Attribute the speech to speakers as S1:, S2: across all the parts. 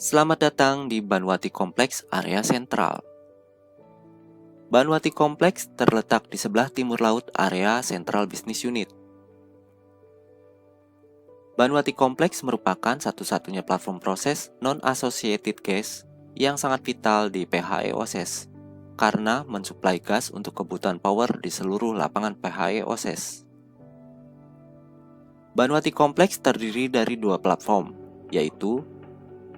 S1: Selamat datang di Banwati Kompleks area sentral. Banwati Kompleks terletak di sebelah timur laut area Central Business Unit. Banwati Kompleks merupakan satu-satunya platform proses non-associated gas yang sangat vital di PHEOSES karena mensuplai gas untuk kebutuhan power di seluruh lapangan PHEOSES. Banwati Kompleks terdiri dari dua platform, yaitu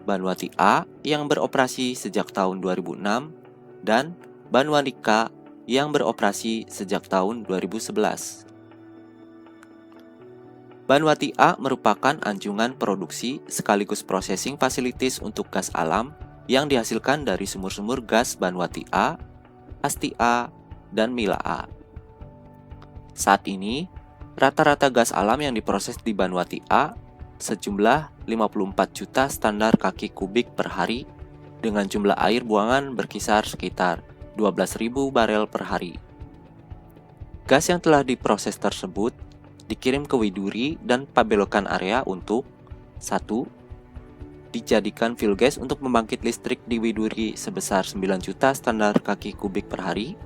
S1: Banwati A yang beroperasi sejak tahun 2006 dan Banwati K yang beroperasi sejak tahun 2011. Banwati A merupakan anjungan produksi sekaligus processing facilities untuk gas alam yang dihasilkan dari sumur-sumur gas Banwati A, Asti A, dan Mila A. Saat ini, rata-rata gas alam yang diproses di Banwati A sejumlah 54 juta standar kaki kubik per hari dengan jumlah air buangan berkisar sekitar 12.000 barel per hari. Gas yang telah diproses tersebut dikirim ke Widuri dan Pabelokan area untuk 1. Dijadikan fuel gas untuk membangkit listrik di Widuri sebesar 9 juta standar kaki kubik per hari.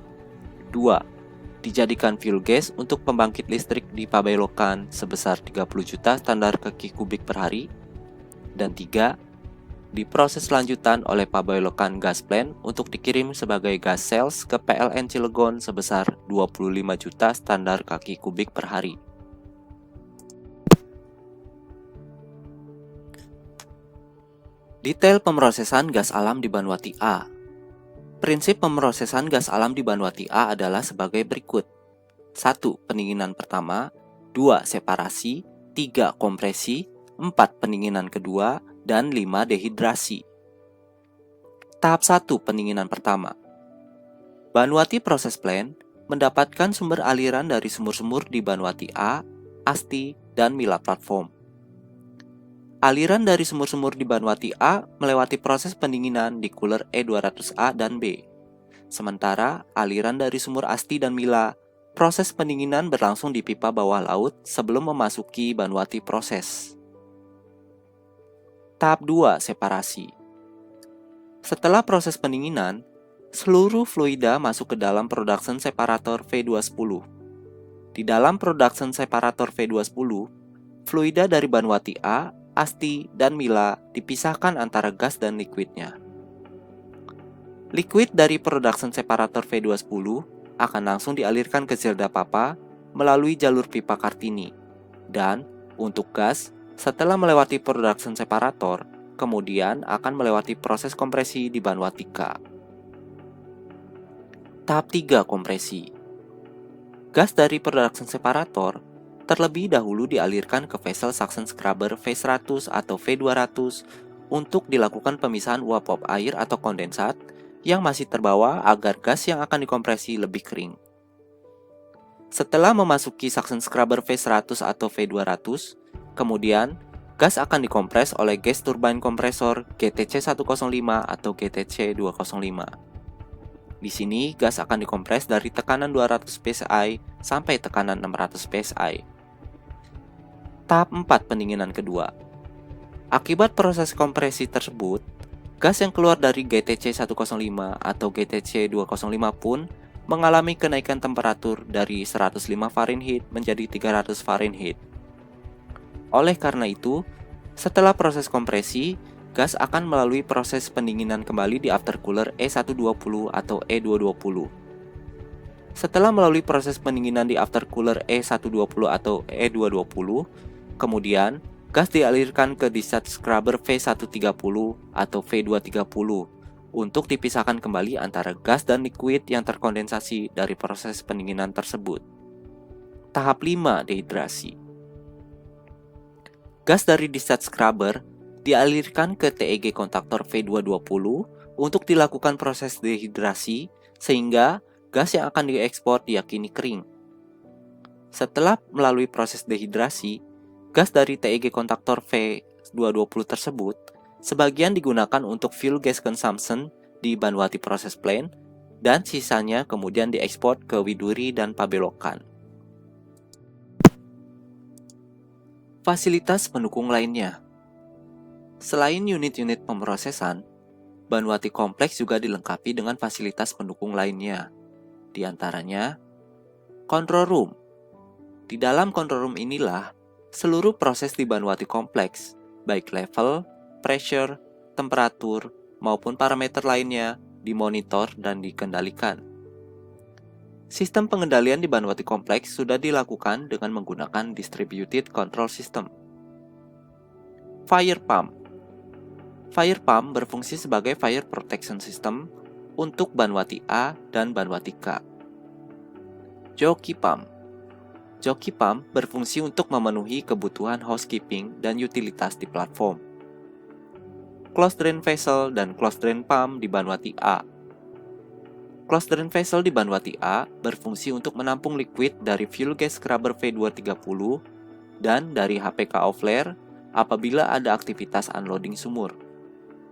S1: 2. Dijadikan fuel gas untuk pembangkit listrik di Pabelokan sebesar 30 juta standar kaki kubik per hari. Dan 3. Diproses lanjutan oleh Pabelokan Gas Plant untuk dikirim sebagai gas sales ke PLN Cilegon sebesar 25 juta standar kaki kubik per hari. Detail pemrosesan gas alam di Banwati A. Prinsip pemrosesan gas alam di Banwati A adalah sebagai berikut. 1. Pendinginan pertama, 2. Separasi, 3. Kompresi, 4. Pendinginan kedua, dan 5. Dehidrasi. Tahap 1. Pendinginan pertama. Banwati Process Plant mendapatkan sumber aliran dari sumur-sumur di Banwati A, Asti, dan Mila Platform. Aliran dari sumur-sumur di Banwati A melewati proses pendinginan di cooler E200A dan B. Sementara aliran dari sumur Asti dan Mila, proses pendinginan berlangsung di pipa bawah laut sebelum memasuki Banwati proses. Tahap 2. Separasi. Setelah proses pendinginan, seluruh fluida masuk ke dalam production separator V210. Di dalam production separator V210, fluida dari Banwati A, Asti, dan Mila dipisahkan antara gas dan liquidnya. Liquid dari production separator V210 akan langsung dialirkan ke Zelda Papa melalui jalur pipa Kartini. Dan untuk gas, setelah melewati production separator, kemudian akan melewati proses kompresi di Banwati K. Tahap 3. Kompresi. Gas dari production separator terlebih dahulu dialirkan ke vessel suction scrubber V100 atau V200 untuk dilakukan pemisahan uap-uap air atau kondensat yang masih terbawa agar gas yang akan dikompresi lebih kering. Setelah memasuki suction scrubber V100 atau V200, kemudian gas akan dikompres oleh gas turbine kompresor GTC 105 atau GTC 205. Di sini gas akan dikompres dari tekanan 200 psi sampai tekanan 600 psi. Tahap 4. Pendinginan kedua. Akibat proses kompresi tersebut, gas yang keluar dari GTC 105 atau GTC 205 pun mengalami kenaikan temperatur dari 105 Fahrenheit menjadi 300 Fahrenheit. Oleh karena itu, setelah proses kompresi, gas akan melalui proses pendinginan kembali di aftercooler E120 atau E220. Setelah melalui proses pendinginan di aftercooler E120 atau E220, kemudian gas dialirkan ke discharge scrubber V130 atau V230 untuk dipisahkan kembali antara gas dan liquid yang terkondensasi dari proses pendinginan tersebut. Tahap 5. Dehidrasi. Gas dari discharge scrubber dialirkan ke TEG kontaktor V220 untuk dilakukan proses dehidrasi sehingga gas yang akan diekspor diyakini kering. Setelah melalui proses dehidrasi, gas dari TEG kontaktor V220 tersebut sebagian digunakan untuk fuel gas consumption di Banwati Process Plant dan sisanya kemudian diekspor ke Widuri dan Pabelokan. Fasilitas pendukung lainnya. Selain unit-unit pemrosesan, Banwati kompleks juga dilengkapi dengan fasilitas pendukung lainnya, di antaranya control room. Di dalam control room inilah seluruh proses di Banwati kompleks, baik level, pressure, temperatur, maupun parameter lainnya, dimonitor dan dikendalikan. Sistem pengendalian di Banwati kompleks sudah dilakukan dengan menggunakan Distributed Control System. Fire Pump. Fire Pump berfungsi sebagai fire protection system untuk Banwati A dan Banwati K. Jockey Pump. Jockey Pump berfungsi untuk memenuhi kebutuhan housekeeping dan utilitas di platform. Closed drain vessel dan closed drain pump di Banwati A. Closed drain vessel di Banwati A berfungsi untuk menampung liquid dari fuel gas scrubber V230 dan dari HPK off-flare apabila ada aktivitas unloading sumur.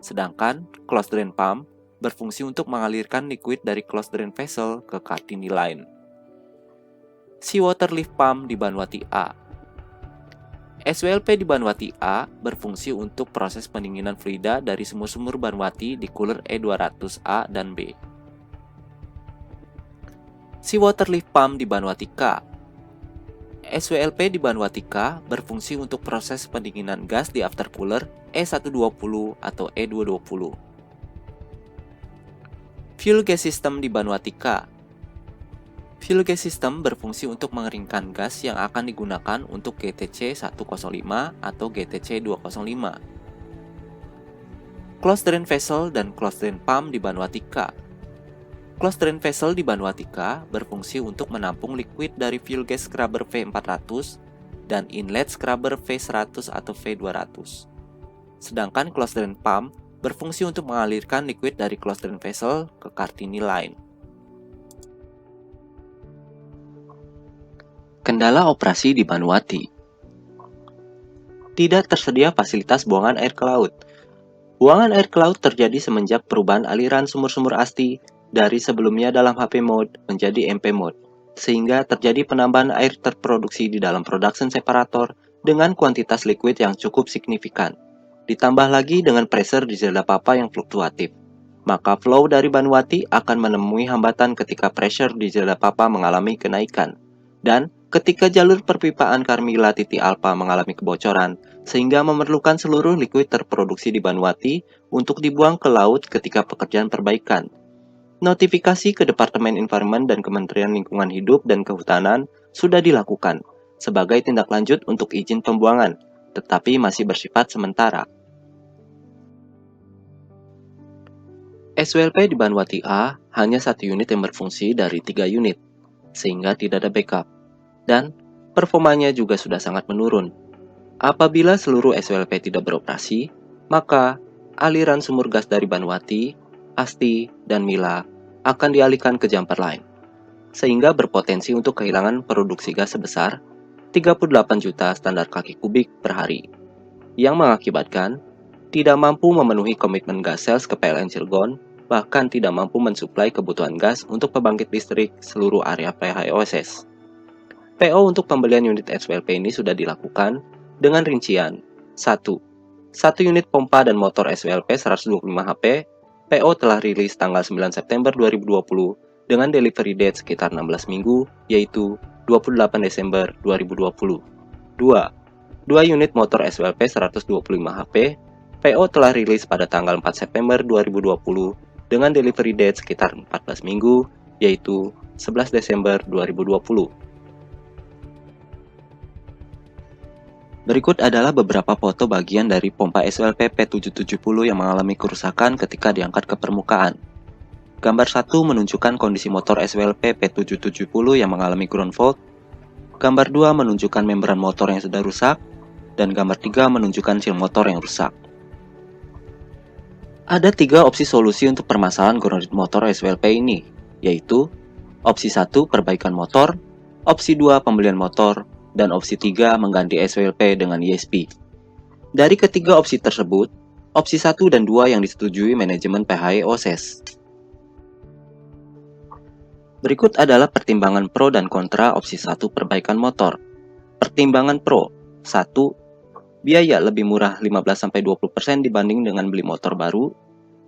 S1: Sedangkan closed drain pump berfungsi untuk mengalirkan liquid dari closed drain vessel ke Kartini line. Seawater lift pump di Banwati A. SWLP di Banwati A berfungsi untuk proses pendinginan fluida dari sumur-sumur Banwati di cooler E200A dan B. Seawater lift pump di Banwati K. SWLP di Banwati K berfungsi untuk proses pendinginan gas di aftercooler E120 atau E220. Fuel gas system di Banwati K. Fuel gas system berfungsi untuk mengeringkan gas yang akan digunakan untuk GTC 105 atau GTC 205. Closed drain vessel dan closed drain pump di Banwati K. Closed drain vessel di Banwati K berfungsi untuk menampung liquid dari fuel gas scrubber V400 dan inlet scrubber V100 atau V200. Sedangkan closed drain pump berfungsi untuk mengalirkan liquid dari closed drain vessel ke Kartini line. Kendala operasi di Banwati. Tidak tersedia fasilitas buangan air ke laut. Buangan air ke laut terjadi semenjak perubahan aliran sumur-sumur ASTI dari sebelumnya dalam HP mode menjadi MP mode, sehingga terjadi penambahan air terproduksi di dalam production separator dengan kuantitas liquid yang cukup signifikan. Ditambah lagi dengan pressure di zona papa yang fluktuatif. Maka flow dari Banwati akan menemui hambatan ketika pressure di zona papa mengalami kenaikan. Dan ketika jalur perpipaan Carmila titik alpha mengalami kebocoran, sehingga memerlukan seluruh liquid terproduksi di Banwati untuk dibuang ke laut ketika pekerjaan perbaikan. Notifikasi ke Departemen Environment dan Kementerian Lingkungan Hidup dan Kehutanan sudah dilakukan sebagai tindak lanjut untuk izin pembuangan, tetapi masih bersifat sementara. SWLP di Banwati A hanya satu unit yang berfungsi dari 3 unit, sehingga tidak ada backup, dan performanya juga sudah sangat menurun. Apabila seluruh SWLP tidak beroperasi, maka aliran sumur gas dari Banwati, ASTI, dan Mila akan dialihkan ke jumper line, sehingga berpotensi untuk kehilangan produksi gas sebesar 38 juta standar kaki kubik per hari, yang mengakibatkan tidak mampu memenuhi komitmen gas sales ke PLN Cilegon, bahkan tidak mampu mensuplai kebutuhan gas untuk pembangkit listrik seluruh area PHOSS. PO untuk pembelian unit SWLP ini sudah dilakukan dengan rincian 1. 1 unit pompa dan motor SWLP 125 HP, PO telah rilis tanggal 9 September 2020 dengan delivery date sekitar 16 minggu, yaitu 28 Desember 2020. 2. 2 unit motor SWLP 125 HP, PO telah rilis pada tanggal 4 September 2020 dengan delivery date sekitar 14 minggu, yaitu 11 Desember 2020. Berikut adalah beberapa foto bagian dari pompa SWLP P770 yang mengalami kerusakan ketika diangkat ke permukaan. Gambar 1 menunjukkan kondisi motor SWLP P770 yang mengalami ground fault. Gambar 2 menunjukkan membran motor yang sudah rusak. Dan gambar 3 menunjukkan seal motor yang rusak. Ada 3 opsi solusi untuk permasalahan grounded motor SWLP ini, yaitu opsi 1 perbaikan motor, opsi 2 pembelian motor, dan opsi 3 mengganti SWLP dengan ESP. Dari ketiga opsi tersebut, opsi 1 dan 2 yang disetujui manajemen PHOSS. Berikut adalah pertimbangan pro dan kontra opsi 1 perbaikan motor. Pertimbangan pro. 1. biaya lebih murah 15-20% dibanding dengan beli motor baru.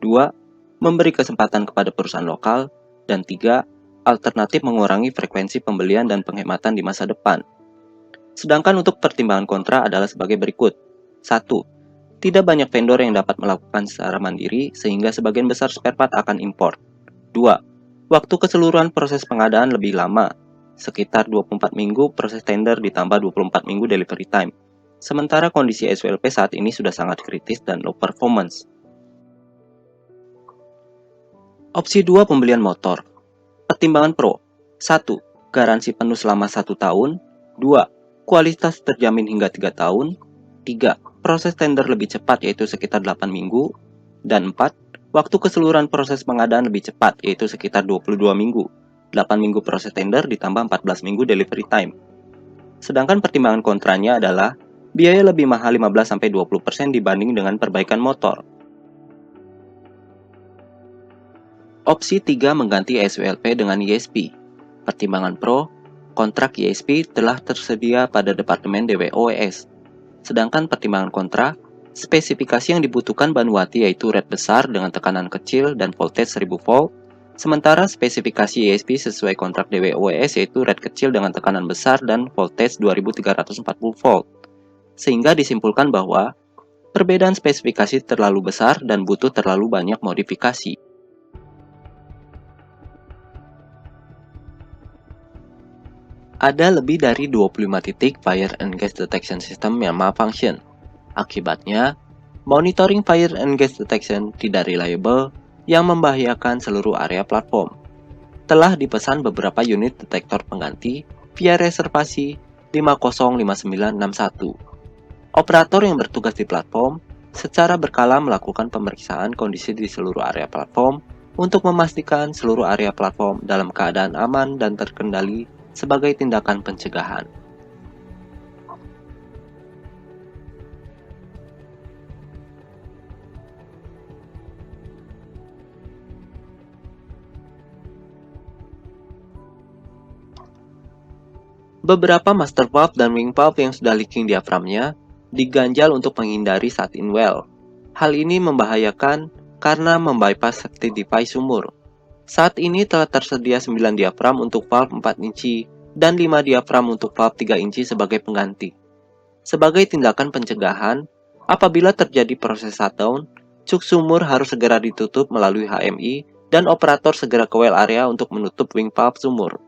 S1: 2. Memberi kesempatan kepada perusahaan lokal. Dan 3. Alternatif mengurangi frekuensi pembelian dan penghematan di masa depan. Sedangkan untuk pertimbangan kontra adalah sebagai berikut. 1. Tidak banyak vendor yang dapat melakukan secara mandiri sehingga sebagian besar spare part akan import. 2. Waktu keseluruhan proses pengadaan lebih lama, sekitar 24 minggu proses tender ditambah 24 minggu delivery time. Sementara kondisi SWLP saat ini sudah sangat kritis dan low performance. Opsi 2 pembelian motor. Pertimbangan pro. 1. Garansi penuh selama 1 tahun. 2. Kualitas terjamin hingga 3 tahun. 3. Proses tender lebih cepat yaitu sekitar 8 minggu. Dan 4. Waktu keseluruhan proses pengadaan lebih cepat yaitu sekitar 22 minggu. 8 minggu proses tender ditambah 14 minggu delivery time. Sedangkan pertimbangan kontranya adalah biaya lebih mahal 15-20% dibanding dengan perbaikan motor. Opsi 3 mengganti SWLP dengan ISP. Pertimbangan pro, kontrak ISP telah tersedia pada Departemen DWOES. Sedangkan pertimbangan kontra, spesifikasi yang dibutuhkan Banuwati yaitu red besar dengan tekanan kecil dan voltage 1000 volt, sementara spesifikasi ISP sesuai kontrak DWOES yaitu red kecil dengan tekanan besar dan voltage 2340 volt. Sehingga disimpulkan bahwa perbedaan spesifikasi terlalu besar dan butuh terlalu banyak modifikasi. Ada lebih dari 25 titik fire and gas detection system yang malfunction. Akibatnya, monitoring fire and gas detection tidak reliable yang membahayakan seluruh area platform. Telah dipesan beberapa unit detektor pengganti via reservasi 505961. Operator yang bertugas di platform secara berkala melakukan pemeriksaan kondisi di seluruh area platform untuk memastikan seluruh area platform dalam keadaan aman dan terkendali sebagai tindakan pencegahan. Beberapa master valve dan wing valve yang sudah leaking diaframnya diganjal untuk menghindari shut in well. Hal ini membahayakan karena membypass safety device sumur. Saat ini telah tersedia 9 diafram untuk valve 4 inci dan 5 diafram untuk valve 3 inci sebagai pengganti. Sebagai tindakan pencegahan, apabila terjadi proses shutdown, cuk sumur harus segera ditutup melalui HMI dan operator segera ke well area untuk menutup wing valve sumur.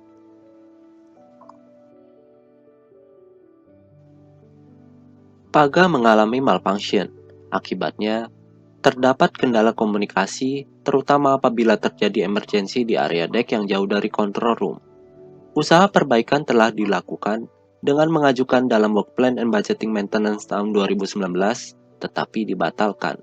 S1: Paga mengalami malfunction. Akibatnya, terdapat kendala komunikasi, terutama apabila terjadi emergensi di area deck yang jauh dari control room. Usaha perbaikan telah dilakukan dengan mengajukan dalam work plan and budgeting maintenance tahun 2019, tetapi dibatalkan.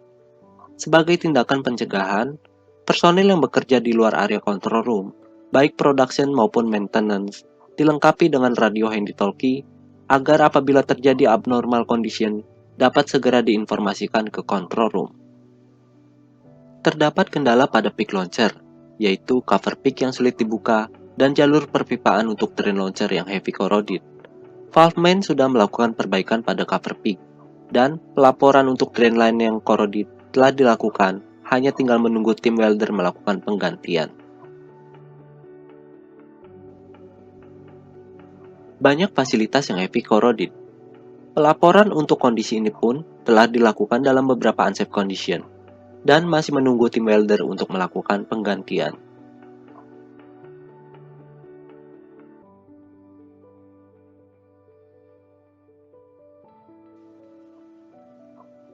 S1: Sebagai tindakan pencegahan, personil yang bekerja di luar area control room, baik production maupun maintenance, dilengkapi dengan radio handy-talkie agar apabila terjadi abnormal condition, dapat segera diinformasikan ke control room. Terdapat kendala pada pick launcher, yaitu cover pick yang sulit dibuka dan jalur perpipaan untuk drain launcher yang heavy corroded. Valveman sudah melakukan perbaikan pada cover pick, dan pelaporan untuk drain line yang corroded telah dilakukan, hanya tinggal menunggu tim welder melakukan penggantian. Banyak fasilitas yang heavy corroded. Pelaporan untuk kondisi ini pun telah dilakukan dalam beberapa unsafe condition, dan masih menunggu tim welder untuk melakukan penggantian.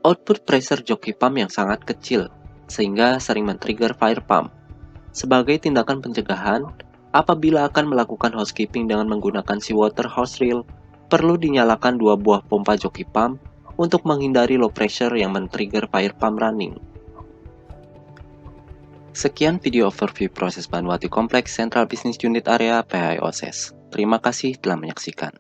S1: Output pressure jockey pump yang sangat kecil, sehingga sering men-trigger fire pump. Sebagai tindakan pencegahan, apabila akan melakukan housekeeping dengan menggunakan seawater hose reel, perlu dinyalakan 2 buah pompa jockey pump untuk menghindari low pressure yang men-trigger fire pump running. Sekian video overview proses Banuwati Kompleks Central Business Unit Area PHI OSES. Terima kasih telah menyaksikan.